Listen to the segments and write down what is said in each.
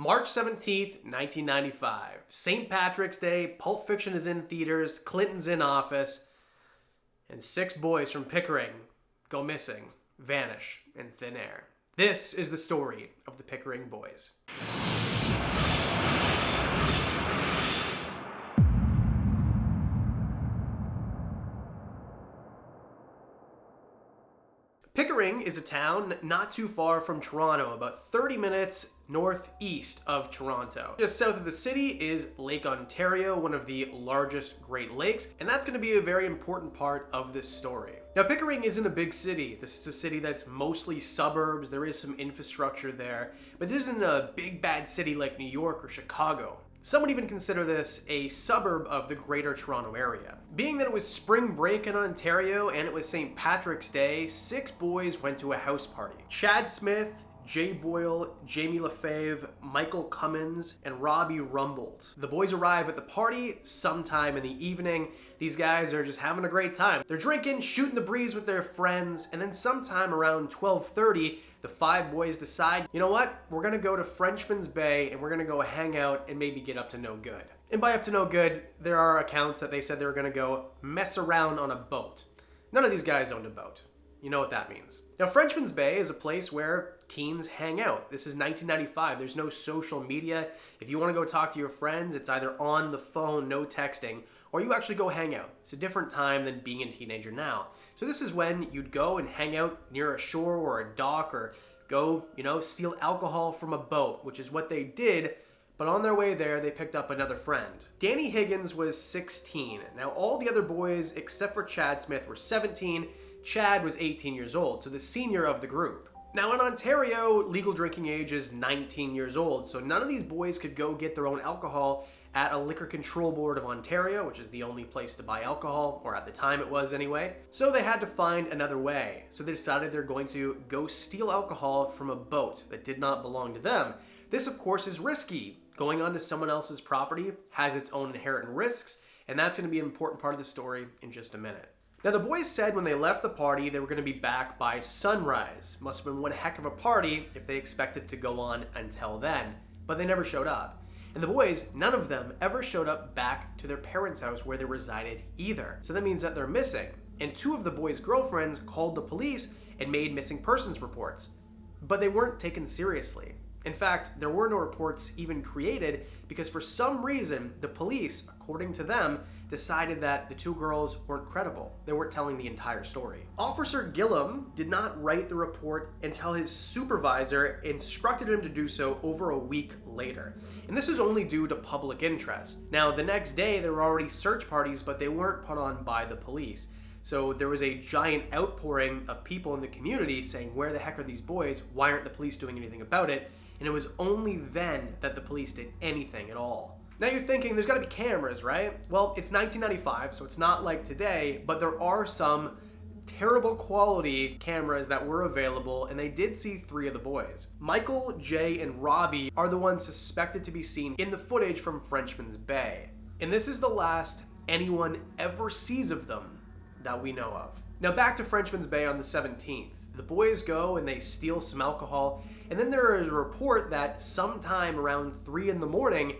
March 17th, 1995. St. Patrick's Day, Pulp Fiction is in theaters, Clinton's in office, and 6 boys from Pickering go missing, vanish in thin air. This is the story of the Pickering Boys. Pickering is a town not too far from Toronto, about 30 minutes northeast of Toronto. Just south of the city is Lake Ontario, one of the largest Great Lakes, and that's going to be a very important part of this story. Now, Pickering isn't a big city. This is a city that's mostly suburbs. There is some infrastructure there, but this isn't a big bad city like New York or Chicago. Some would even consider this a suburb of the Greater Toronto Area. Being that it was spring break in Ontario and it was St. Patrick's Day, 6 boys went to a house party. Chad Smith, Jay Boyle, Jamie Lefebvre, Michael Cummins, and Robbie Rumbold. The boys arrive at the party sometime in the evening. These guys are just having a great time. They're drinking, shooting the breeze with their friends, and then sometime around 12:30, the 5 boys decide, you know what, we're gonna go to Frenchman's Bay and we're gonna go hang out and maybe get up to no good. And by up to no good, there are accounts that they said they were gonna go mess around on a boat. None of these guys owned a boat. You know what that means. Now, Frenchman's Bay is a place where teens hang out. This is 1995. There's no social media. If you want to go talk to your friends, it's either on the phone, no texting, or you actually go hang out. It's a different time than being a teenager now. So this is when you'd go and hang out near a shore or a dock or go, steal alcohol from a boat, which is what they did. But on their way there, they picked up another friend. Danny Higgins was 16. Now, all the other boys, except for Chad Smith, were 17. Chad was 18 years old, so the senior of the group. Now in Ontario, legal drinking age is 19 years old, so none of these boys could go get their own alcohol at a Liquor Control Board of Ontario, which is the only place to buy alcohol, or at the time it was anyway. So they had to find another way. So they decided they're going to go steal alcohol from a boat that did not belong to them. This, of course, is risky. Going onto someone else's property has its own inherent risks, and that's going to be an important part of the story in just a minute. Now, the boys said when they left the party they were going to be back by sunrise. Must have been one heck of a party if they expected to go on until then. But they never showed up. And the boys, none of them ever showed up back to their parents' house where they resided either. So that means that they're missing. And 2 of the boys' girlfriends called the police and made missing persons reports. But they weren't taken seriously. In fact, there were no reports even created because for some reason, the police, according to them, decided that the 2 girls weren't credible. They weren't telling the entire story. Officer Gillum did not write the report until his supervisor instructed him to do so over a week later. And this is only due to public interest. Now, the next day, there were already search parties, but they weren't put on by the police. So there was a giant outpouring of people in the community saying, where the heck are these boys? Why aren't the police doing anything about it? And it was only then that the police did anything at all. Now you're thinking, there's gotta be cameras, right? Well, it's 1995, so it's not like today, but there are some terrible quality cameras that were available, and they did see 3 of the boys. Michael, Jay, and Robbie are the ones suspected to be seen in the footage from Frenchman's Bay. And this is the last anyone ever sees of them that we know of. Now back to Frenchman's Bay on the 17th. The boys go and they steal some alcohol, and then there is a report that sometime around 3 in the morning,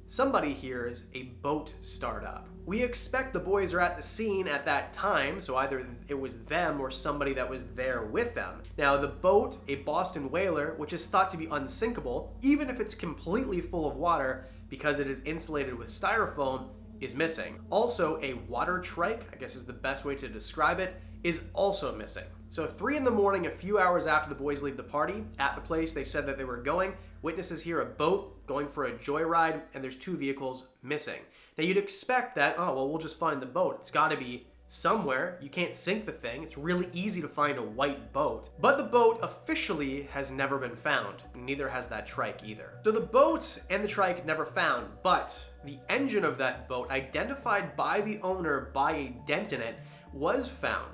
somebody hears a boat start up. We expect the boys are at the scene at that time, so either it was them or somebody that was there with them. Now, the boat, a Boston whaler, which is thought to be unsinkable, even if it's completely full of water because it is insulated with styrofoam, is missing. Also, a water trike, I guess is the best way to describe it, is also missing. So 3 in the morning, a few hours after the boys leave the party, at the place they said that they were going, witnesses hear a boat going for a joyride, and there's 2 vehicles missing. Now you'd expect that, we'll just find the boat. It's gotta be somewhere. You can't sink the thing. It's really easy to find a white boat. But the boat officially has never been found. Neither has that trike either. So the boat and the trike never found, but the engine of that boat, identified by the owner by a dent in it, was found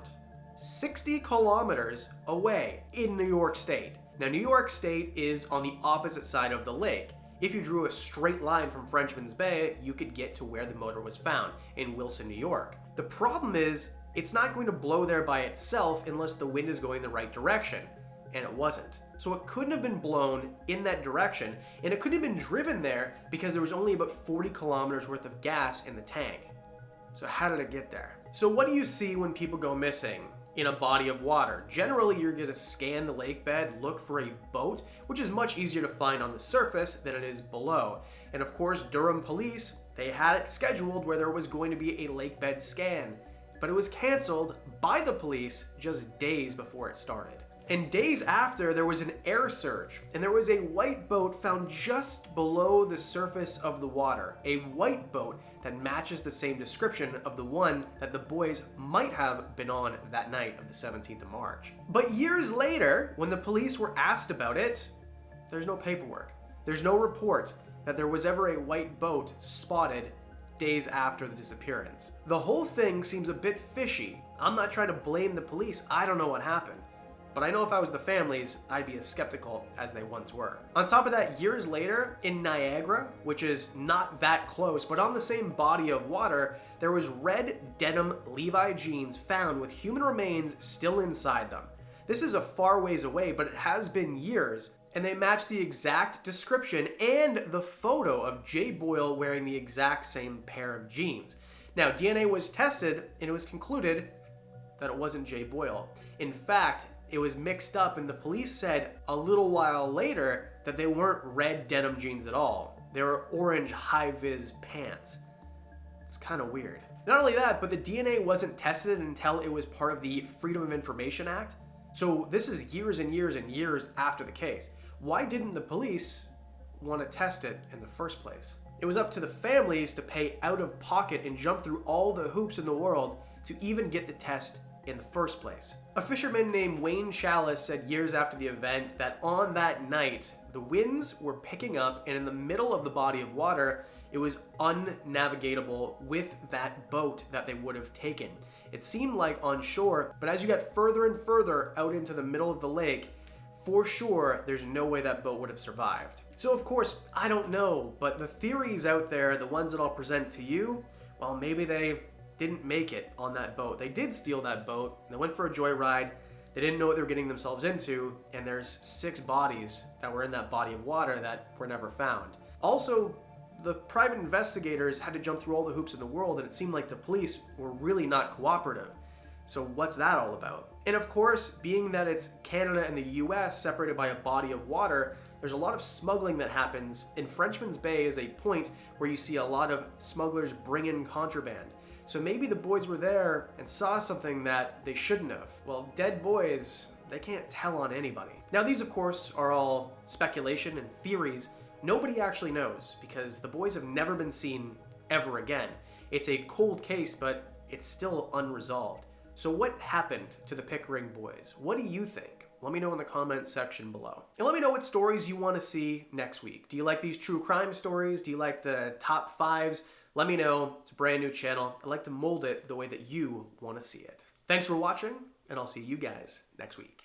60 kilometers away in New York State. Now, New York State is on the opposite side of the lake. If you drew a straight line from Frenchman's Bay, you could get to where the motor was found, in Wilson, New York. The problem is, it's not going to blow there by itself unless the wind is going the right direction. and it wasn't. So it couldn't have been blown in that direction, and it couldn't have been driven there because there was only about 40 kilometers worth of gas in the tank. So how did it get there? So what do you see when people go missing in a body of water? Generally, you're going to scan the lake bed, look for a boat, which is much easier to find on the surface than it is below. And of course, Durham police, they had it scheduled where there was going to be a lake bed scan, but it was canceled by the police just days before it started. And days after, there was an air search, and there was a white boat found just below the surface of the water. A white boat that matches the same description of the one that the boys might have been on that night of the 17th of March. But years later, when the police were asked about it, there's no paperwork. There's no report that there was ever a white boat spotted days after the disappearance. The whole thing seems a bit fishy. I'm not trying to blame the police. I don't know what happened. But I know if I was the families, I'd be as skeptical as they once were. On top of that, years later, in Niagara, which is not that close, but on the same body of water, there was red denim Levi jeans found with human remains still inside them. This is a far ways away, but it has been years, and they match the exact description and the photo of Jay Boyle wearing the exact same pair of jeans. Now, DNA was tested, and it was concluded that it wasn't Jay Boyle. In fact, it was mixed up, and the police said a little while later that they weren't red denim jeans at all. They were orange high-vis pants. It's kind of weird. Not only that, but the DNA wasn't tested until it was part of the Freedom of Information Act. So this is years and years and years after the case. Why didn't the police want to test it in the first place? It was up to the families to pay out of pocket and jump through all the hoops in the world to even get the test in the first place. A fisherman named Wayne Chalice said years after the event that on that night, the winds were picking up, and in the middle of the body of water, it was unnavigatable with that boat that they would have taken. It seemed like on shore, but as you got further and further out into the middle of the lake, for sure, there's no way that boat would have survived. So of course, I don't know, but the theories out there, the ones that I'll present to you, well, maybe they didn't make it on that boat. They did steal that boat, and they went for a joyride. They didn't know what they were getting themselves into, and there's 6 bodies that were in that body of water that were never found. Also, the private investigators had to jump through all the hoops in the world, and it seemed like the police were really not cooperative. So what's that all about? And of course, being that it's Canada and the US separated by a body of water, there's a lot of smuggling that happens, and Frenchman's Bay is a point where you see a lot of smugglers bring in contraband. So maybe the boys were there and saw something that they shouldn't have. Well, dead boys, they can't tell on anybody. Now these of course are all speculation and theories. Nobody actually knows because the boys have never been seen ever again. It's a cold case, but it's still unresolved. So what happened to the Pickering boys? What do you think? Let me know in the comments section below. And let me know what stories you want to see next week. Do you like these true crime stories? Do you like the top 5s? Let me know. It's a brand new channel. I like to mold it the way that you want to see it. Thanks for watching, and I'll see you guys next week.